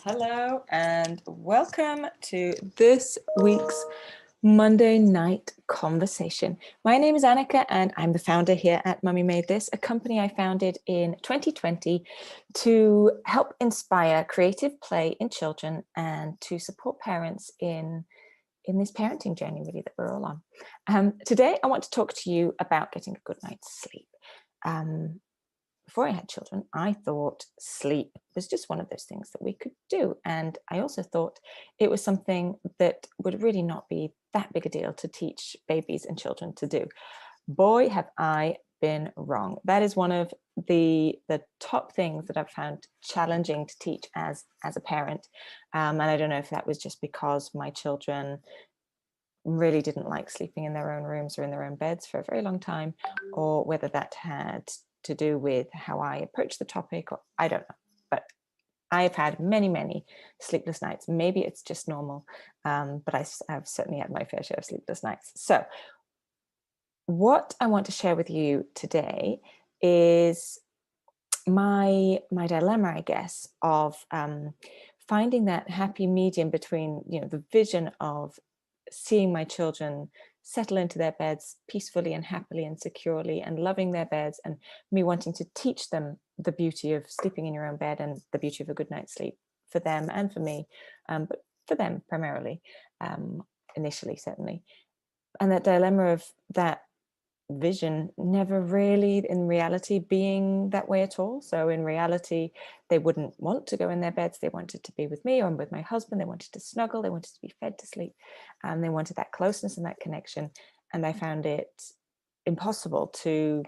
Hello and welcome to this week's Monday night conversation. My name is Annika and I'm the founder here at Mummy Made This, a company I founded in 2020 to help inspire creative play in children and to support parents in this parenting journey really that we're all on. Today I want to talk to you about getting a good night's sleep. Before I had children, I thought sleep was just one of those things that we could do. And I also thought it was something that would really not be that big a deal to teach babies and children to do. Boy, have I been wrong. That is one of the top things that I've found challenging to teach as a parent. And I don't know if that was just because my children really didn't like sleeping in their own rooms or in their own beds for a very long time, or whether that had to do with how I approach the topic, or I don't know. But I've had many sleepless nights. Maybe it's just normal, but I've certainly had my fair share of sleepless nights. So what I want to share with you today is my dilemma, I guess, of finding that happy medium between the vision of seeing my children settle into their beds peacefully and happily and securely and loving their beds, and me wanting to teach them the beauty of sleeping in your own bed and the beauty of a good night's sleep for them and for me, but for them primarily, initially certainly. And that dilemma of that vision never really in reality being that way at all. So in reality, they wouldn't want to go in their beds. They wanted to be with me or with my husband. They wanted to snuggle. They wanted to be fed to sleep. And they wanted that closeness and that connection. And I found it impossible to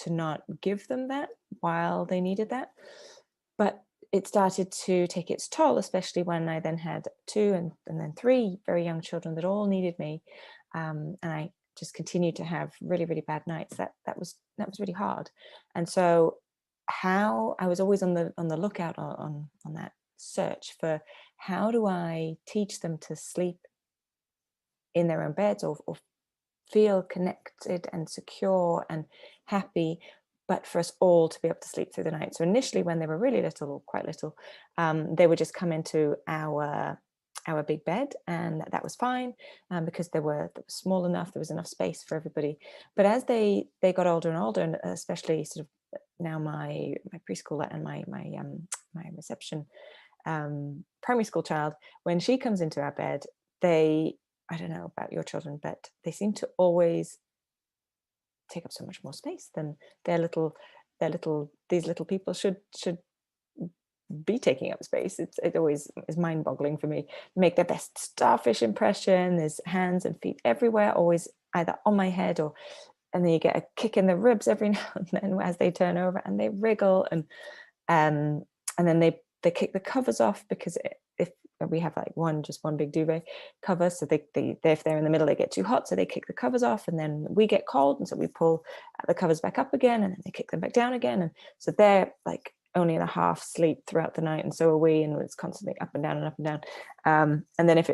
not give them that while they needed that. But it started to take its toll, especially when I then had two and then three very young children that all needed me. And I just continued to have really bad nights. That was really hard. And so how I was always on the lookout on that search for how do I teach them to sleep in their own beds or feel connected and secure and happy, but for us all to be able to sleep through the night. So initially when they were really little or quite little, they would just come into our big bed, and that was fine, because they were small enough, there was enough space for everybody. But as they got older and older, and especially sort of now my preschooler and my reception primary school child, when she comes into our bed, I don't know about your children, but they seem to always take up so much more space than these little people should be taking up space. It always is mind-boggling for me. Make their best starfish impression. There's hands and feet everywhere, always either on my head and then you get a kick in the ribs every now and then as they turn over and they wriggle, and then they kick the covers off, because if we have like one big duvet cover, so they if they're in the middle, they get too hot, so they kick the covers off, and then we get cold, and so we pull the covers back up again, and then they kick them back down again, and so they're like only in a half sleep throughout the night, and so are we, and it's constantly up and down and up and down. And then if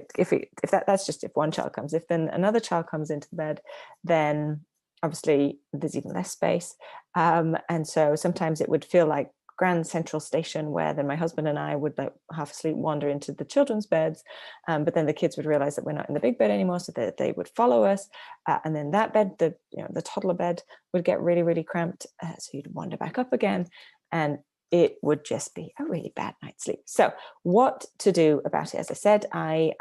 that's just if one child comes. If then another child comes into the bed, then obviously there's even less space, and so sometimes it would feel like Grand Central Station, where then my husband and I would, like half asleep, wander into the children's beds, but then the kids would realize that we're not in the big bed anymore, so that they would follow us, and then that bed, the toddler bed, would get really cramped, so you'd wander back up again, and it would just be a really bad night's sleep. So what to do about it? As I said, I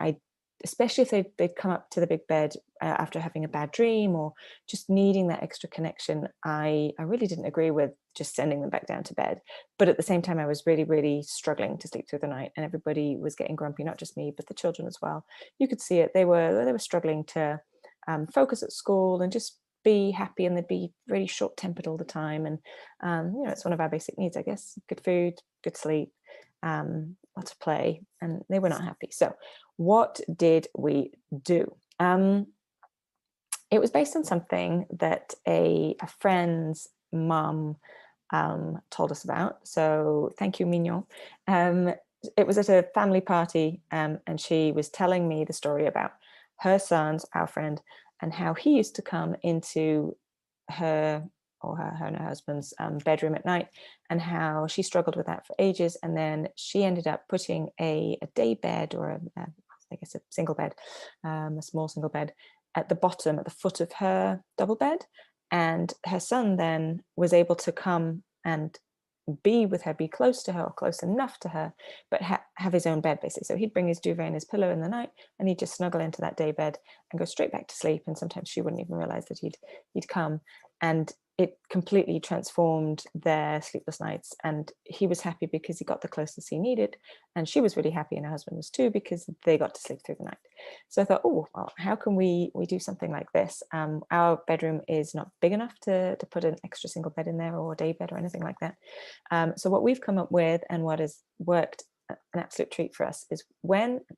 especially if they'd come up to the big bed after having a bad dream or just needing that extra connection, I really didn't agree with just sending them back down to bed. But at the same time, I was really struggling to sleep through the night, and everybody was getting grumpy, not just me, but the children as well. You could see it. They were struggling to focus at school and just be happy, and they'd be really short-tempered all the time. And it's one of our basic needs, I guess: good food, good sleep, lots of play, and they were not happy. So what did we do? It was based on something that a friend's mum told us about. So thank you, Mignon. It was at a family party, and she was telling me the story about her son's, our friend, and how he used to come into her or her and her husband's bedroom at night, and how she struggled with that for ages. And then she ended up putting a day bed, or I guess a single bed, a small single bed, at the bottom, at the foot of her double bed. And her son then was able to come and be with her, be close to her, or close enough to her, but have his own bed, basically. So he'd bring his duvet and his pillow in the night, and he'd just snuggle into that day bed and go straight back to sleep. And sometimes she wouldn't even realize that he'd come. And it completely transformed their sleepless nights. And he was happy because he got the closeness he needed, and she was really happy, and her husband was too, because they got to sleep through the night. So I thought, oh, well, how can we do something like this? Our bedroom is not big enough to put an extra single bed in there, or a day bed, or anything like that. So what we've come up with, and what has worked an absolute treat for us, is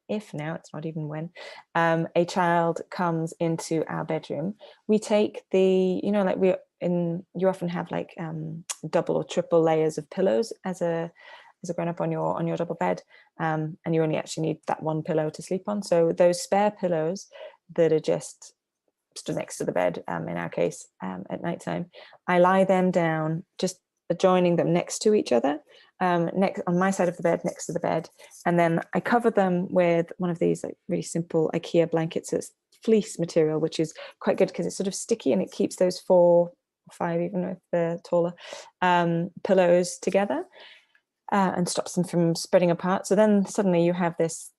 if now, it's not even when, a child comes into our bedroom, we take like you often have like double or triple layers of pillows as a grown-up on your double bed, and you only actually need that one pillow to sleep on. So those spare pillows that are just stood next to the bed, in our case, at nighttime, I lie them down, just joining them next to each other, next on my side of the bed, next to the bed, and then I cover them with one of these like really simple IKEA blankets. It's fleece material, which is quite good because it's sort of sticky, and it keeps those 4 or 5, even if they're taller, pillows together, and stops them from spreading apart. So then suddenly you have this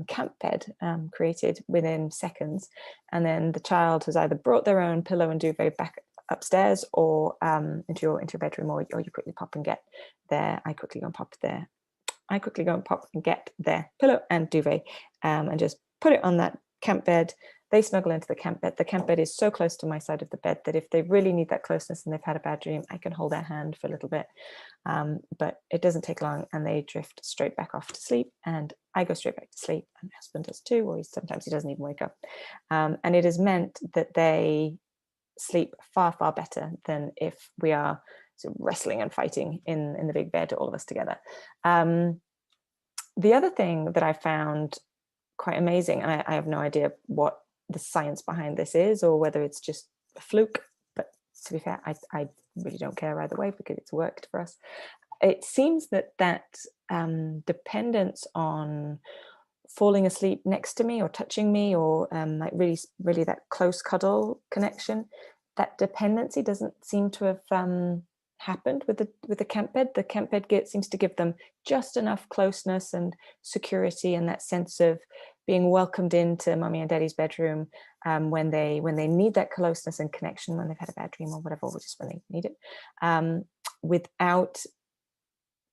camp bed created within seconds, and then the child has either brought their own pillow and duvet back upstairs, or into your bedroom, or you quickly pop and get their I quickly go and pop and get their pillow and duvet, and just put it on that camp bed. They snuggle into the camp bed. The camp bed is so close to my side of the bed that if they really need that closeness and they've had a bad dream, I can hold their hand for a little bit. But it doesn't take long, and they drift straight back off to sleep, and I go straight back to sleep, and my husband does too, or sometimes he doesn't even wake up. And it has meant that they sleep far, far better than if we are sort of wrestling and fighting in the big bed, all of us together. The other thing that I found quite amazing, and I have no idea what the science behind this is, or whether it's just a fluke, but to be fair, I really don't care either way, because it's worked for us. It seems that dependence on falling asleep next to me, or touching me, or like really, really that close cuddle connection, that dependency doesn't seem to have happened with the camp bed. The camp bed seems to give them just enough closeness and security, and that sense of being welcomed into mummy and daddy's bedroom, when they need that closeness and connection, when they've had a bad dream or whatever, or just when they need it, without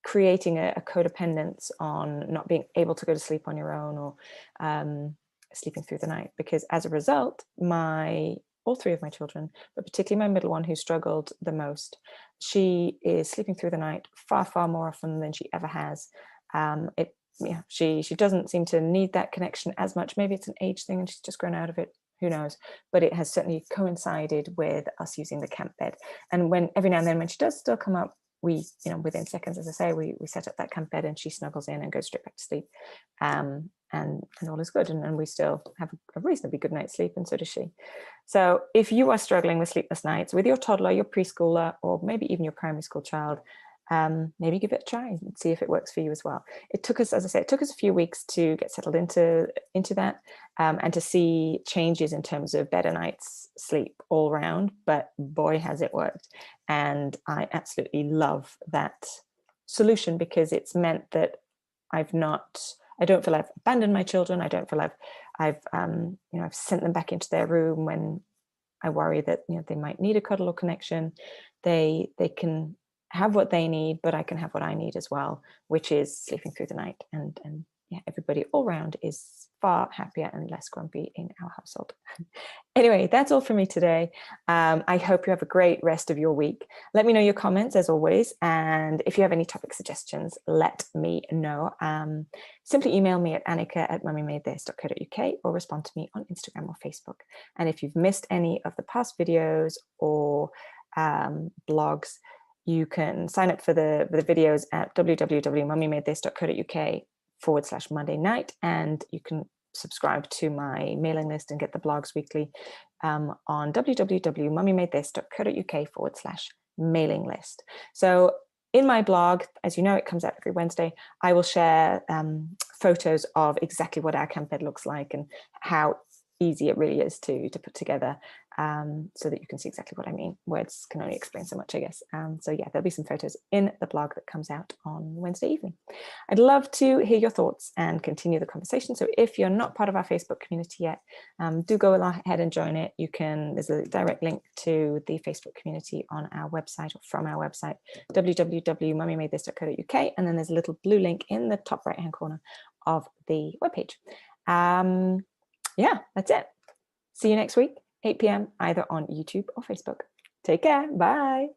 creating a codependence on not being able to go to sleep on your own, or sleeping through the night. Because as a result, all 3 of my children, but particularly my middle one, who struggled the most, she is sleeping through the night far, far more often than she ever has. She doesn't seem to need that connection as much. Maybe it's an age thing and she's just grown out of it, who knows, but it has certainly coincided with us using the camp bed. And when every now and then, when she does still come up, we, within seconds, as I say, we set up that camp bed, and she snuggles in and goes straight back to sleep, and all is good, and we still have a reasonably good night's sleep, and so does she. So if you are struggling with sleepless nights with your toddler, your preschooler, or maybe even your primary school child, maybe give it a try and see if it works for you as well. It took us, as I said, a few weeks to get settled into that, and to see changes in terms of better night's sleep all round, but boy, has it worked. And I absolutely love that solution, because it's meant that I don't feel I've abandoned my children. I don't feel I've sent them back into their room when I worry that they might need a cuddle or connection. They can have what they need, but I can have what I need as well, which is sleeping through the night. And everybody all round is far happier and less grumpy in our household. Anyway, that's all for me today. I hope you have a great rest of your week. Let me know your comments, as always, and if you have any topic suggestions, let me know. Simply email me at annika@mummymadethis.co.uk, or respond to me on Instagram or Facebook. And if you've missed any of the past videos or blogs, you can sign up for the videos at www.mummymadethis.co.uk /Monday night, and you can subscribe to my mailing list and get the blogs weekly on www.mummymadethis.co.uk/mailing list. So in my blog, as you know, it comes out every Wednesday. I will share photos of exactly what our camp bed looks like and how easy it really is to put together, so that you can see exactly what I mean. Words can only explain so much, I guess. So yeah, there'll be some photos in the blog that comes out on Wednesday evening. I'd love to hear your thoughts and continue the conversation. So if you're not part of our Facebook community yet, do go ahead and join it. There's a direct link to the Facebook community on our website, or from our website, www.mummymadethis.co.uk, and then there's a little blue link in the top right hand corner of the webpage. Yeah, that's it. See you next week, 8 p.m. either on YouTube or Facebook. Take care. Bye.